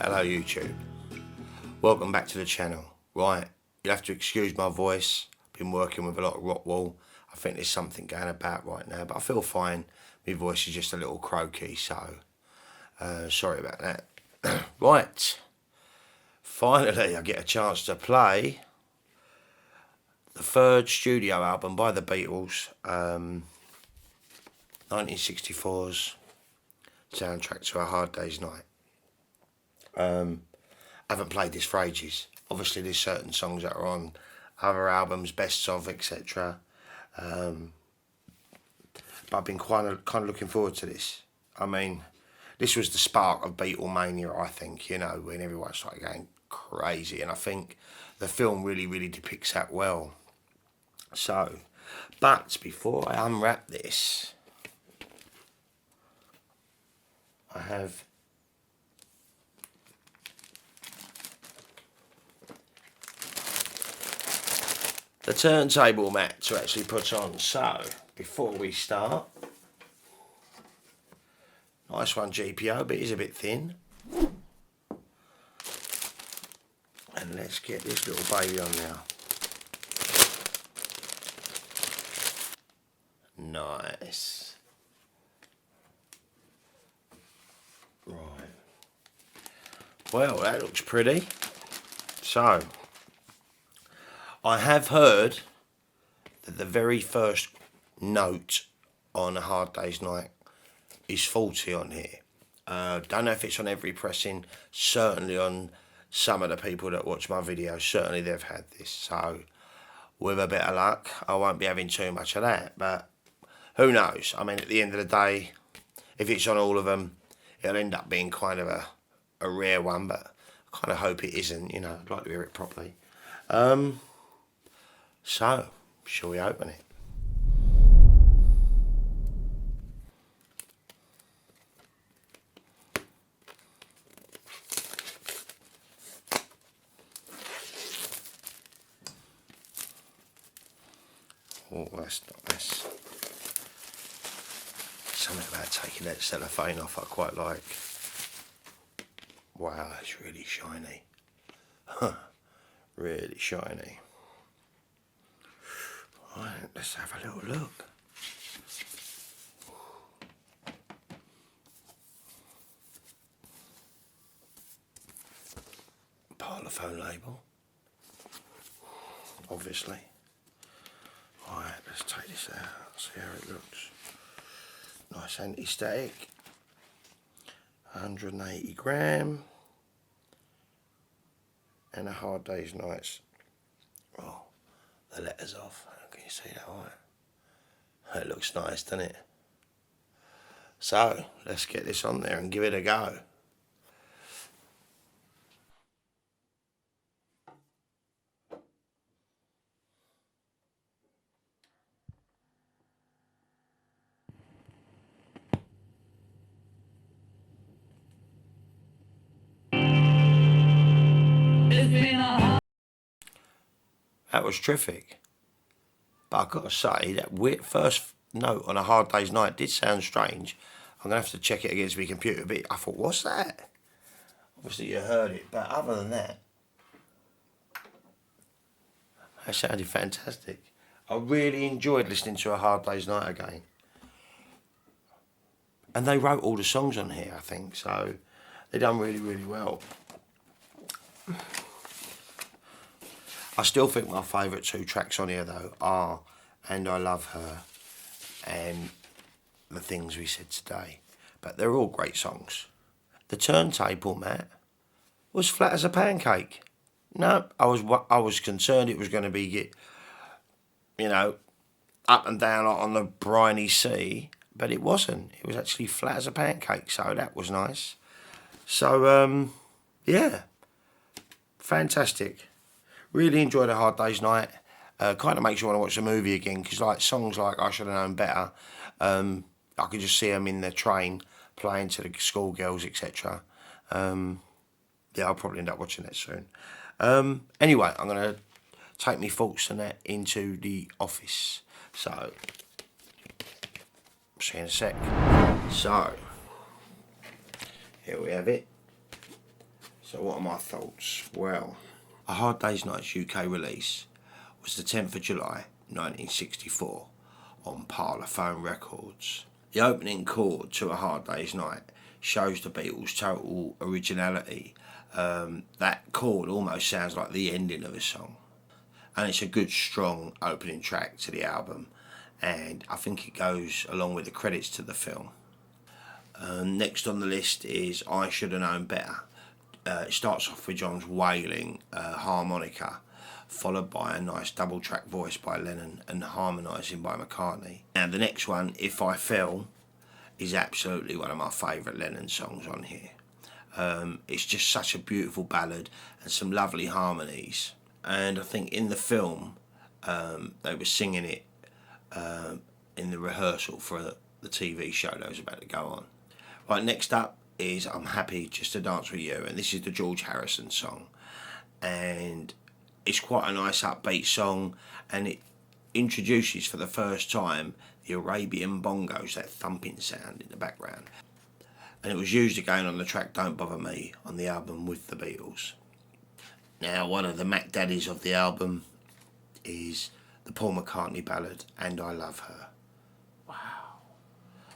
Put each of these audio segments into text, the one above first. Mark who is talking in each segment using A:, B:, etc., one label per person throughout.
A: Hello YouTube, welcome back to the channel. Right, you'll have to excuse my voice, been working with a lot of rock wool. I think there's something going about right now, but I feel fine. My voice is just a little croaky, so sorry about that. Right, finally I get a chance to play the third studio album by the Beatles, 1964's soundtrack to A Hard Day's Night. I haven't played this for ages. Obviously there's certain songs that are on other albums, bests of, etc. But I've been kind of looking forward to this. I mean, this was the spark of Beatlemania, I think, you know, when everyone started going crazy, and I think the film really depicts that well. So, but before I unwrap this, I have the turntable mat to actually put on. So, before we start, nice one GPO, but it is a bit thin. And let's get this little baby on now. Nice. Right. Well, that looks pretty. So, I have heard that the very first note on A Hard Day's Night is faulty on here. Don't know if it's on every pressing, certainly on some of the people that watch my videos, certainly they've had this. So, with a bit of luck, I won't be having too much of that, but who knows? I mean, at the end of the day, if it's on all of them, it'll end up being kind of a rare one, but I kind of hope it isn't, you know. I'd like to hear it properly. So, shall we open it? Oh, that's nice. Something about taking that cellophane off I quite like. Wow, that's really shiny. Huh, really shiny. Right, let's have a little look. Parlophone label, obviously. Right, let's take this out, see how it looks. Nice anti-static, 180 gram, and A Hard Day's Night. Oh, the letter's off. Can you see that? Right. It looks nice, doesn't it? So, let's get this on there and give it a go. That was terrific. But I've got to say, that first note on A Hard Day's Night did sound strange. I'm going to have to check it against my computer, but I thought, what's that? Obviously you heard it, but other than that, that sounded fantastic. I really enjoyed listening to A Hard Day's Night again. And they wrote all the songs on here, I think, so they done really well. I still think my favourite two tracks on here, though, are And I Love Her and The Things We Said Today. But they're all great songs. The turntable mat was flat as a pancake. No, I was concerned it was going to be, you know, up and down on the briny sea, but it wasn't. It was actually flat as a pancake, so that was nice. So, yeah, fantastic. Really enjoyed A Hard Day's Night. Kind of makes you want to watch the movie again, because like songs like I Should Have Known Better, I could just see them in the train playing to the schoolgirls, etc. Yeah, I'll probably end up watching that soon. Anyway, I'm going to take my thoughts on that into the office. So, see you in a sec. So, here we have it. So what are my thoughts? Well, A Hard Day's Night's UK release was the 10th of July 1964 on Parlophone Records. The opening chord to A Hard Day's Night shows the Beatles' total originality. That chord almost sounds like the ending of a song. And it's a good, strong opening track to the album, and I think it goes along with the credits to the film. Next on the list is I Should Have Known Better. It starts off with John's wailing harmonica, followed by a nice double track voice by Lennon and harmonising by McCartney. Now the next one, If I Fell, is absolutely one of my favourite Lennon songs on here. It's just such a beautiful ballad and some lovely harmonies. And I think in the film they were singing it in the rehearsal for the TV show that was about to go on. Right, next up is I'm Happy Just to Dance With You, and this is the George Harrison song, and it's quite a nice upbeat song, and it introduces for the first time the Arabian bongos, that thumping sound in the background, and it was used again on the track Don't Bother Me on the album with the Beatles. Now one of the Mac Daddies of the album is the Paul McCartney ballad And I Love Her.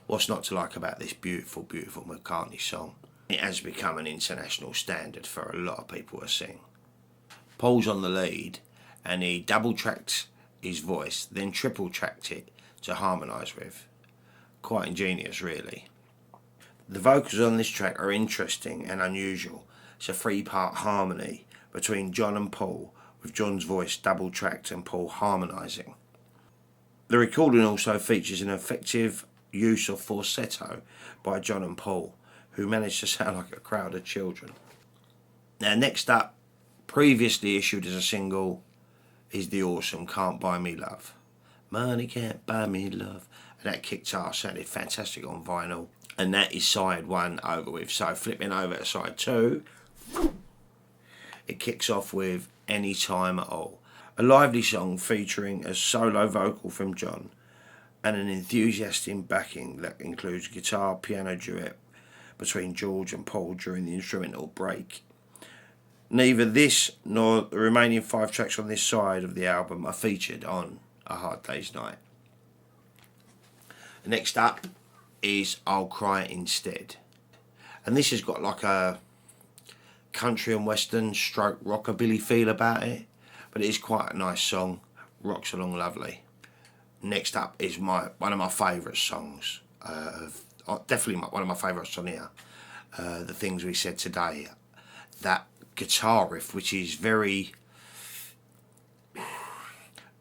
A: What's not to like about this beautiful, beautiful McCartney song? It has become an international standard for a lot of people to sing. Paul's on the lead, and he double-tracked his voice, then triple-tracked it to harmonise with. Quite ingenious, really. The vocals on this track are interesting and unusual. It's a three-part harmony between John and Paul, with John's voice double-tracked and Paul harmonising. The recording also features an effective use of falsetto by John and Paul, who managed to sound like a crowd of children. Now next up, previously issued as a single, is the awesome Can't Buy Me Love. Money can't buy me love. And that guitar sounded fantastic on vinyl, and that is side one over with. So flipping over to side two, it kicks off with Any Time at All, a lively song featuring a solo vocal from John and an enthusiastic backing that includes guitar piano duet between George and Paul during the instrumental break. Neither this nor the remaining 5 tracks on this side of the album are featured on A Hard Day's Night. Next up is I'll Cry Instead, and this has got like a country and western stroke rockabilly feel about it, but it is quite a nice song, rocks along lovely. Next up is one of my favourite songs, definitely one of my favourites on here, The Things We Said Today. That guitar riff, which is very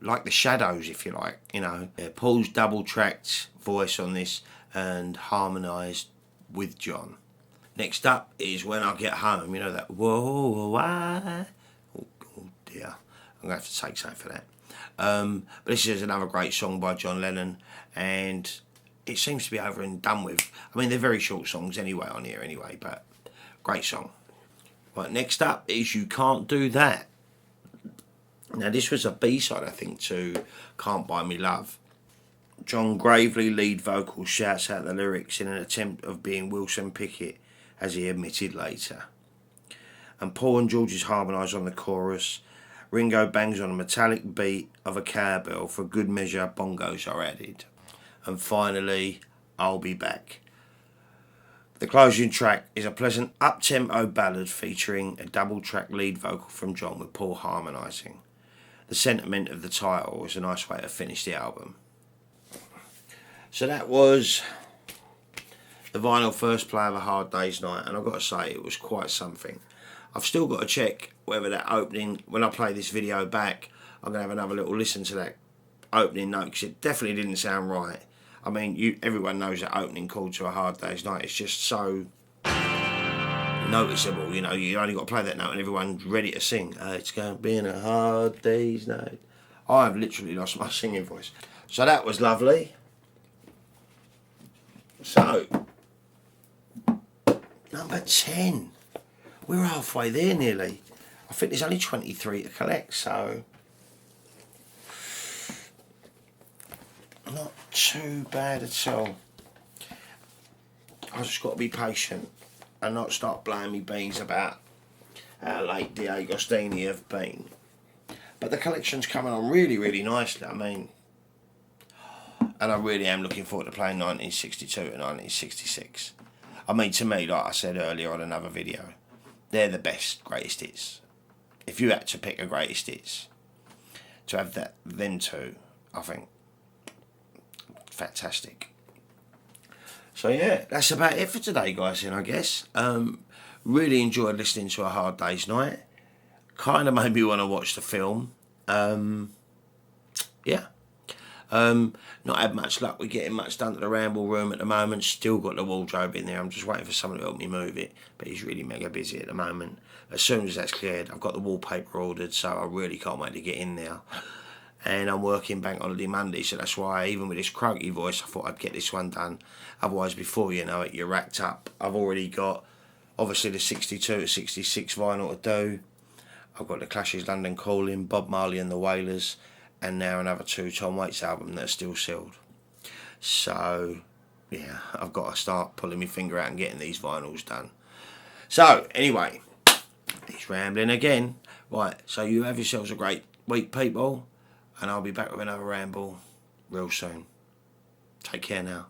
A: like the Shadows, if you like, you know. Paul's double-tracked voice on this and harmonised with John. Next up is When I Get Home, you know, that whoa, why? Oh dear, I'm going to have to take something for that. But this is another great song by John Lennon, and it seems to be over and done with. I mean, they're very short songs anyway on here anyway, but great song. Right, next up is You Can't Do That. Now this was a B-side, I think, to Can't Buy Me Love. John gravely lead vocal shouts out the lyrics in an attempt of being Wilson Pickett, as he admitted later. And Paul and George's harmonise on the chorus. Ringo bangs on a metallic beat of a cowbell. For good measure, bongos are added. And finally, I'll Be Back. The closing track is a pleasant up-tempo ballad featuring a double-track lead vocal from John with Paul harmonising. The sentiment of the title is a nice way to finish the album. So that was the vinyl first play of A Hard Day's Night, and I've got to say it was quite something. I've still got to check whether that opening, when I play this video back, I'm going to have another little listen to that opening note, because it definitely didn't sound right. I mean, everyone knows that opening chord to A Hard Day's Night. It's just so noticeable, you know. You only got to play that note and everyone's ready to sing. It's going to be a hard day's night. I've literally lost my singing voice. So that was lovely. So, number 10. We're halfway there nearly. I think there's only 23 to collect, so not too bad at all. I've just got to be patient and not start blowing me beans about how late DeAgostini have been. But the collection's coming on really, really nicely. I mean, and I really am looking forward to playing 1962 and 1966. I mean, to me, like I said earlier on another video, they're the best greatest hits. If you had to pick a greatest hits, to have that, them two, I think, fantastic. So yeah, that's about it for today, guys, I guess. Really enjoyed listening to A Hard Day's Night. Kind of made me want to watch the film. Yeah. Not had much luck with getting much done to the Ramble room at the moment. Still got the wardrobe in there. I'm just waiting for someone to help me move it. But he's really mega busy at the moment. As soon as that's cleared, I've got the wallpaper ordered, so I really can't wait to get in there. And I'm working Bank Holiday Monday, so that's why, even with this croaky voice, I thought I'd get this one done. Otherwise, before you know it, you're racked up. I've already got, obviously, the 62 to 66 vinyl to do. I've got the Clash's London Calling, Bob Marley and the Wailers, and now another 2 Tom Waits album that are still sealed. So, yeah, I've got to start pulling my finger out and getting these vinyls done. So, anyway, he's rambling again. Right, so you have yourselves a great week, people. And I'll be back with another ramble real soon. Take care now.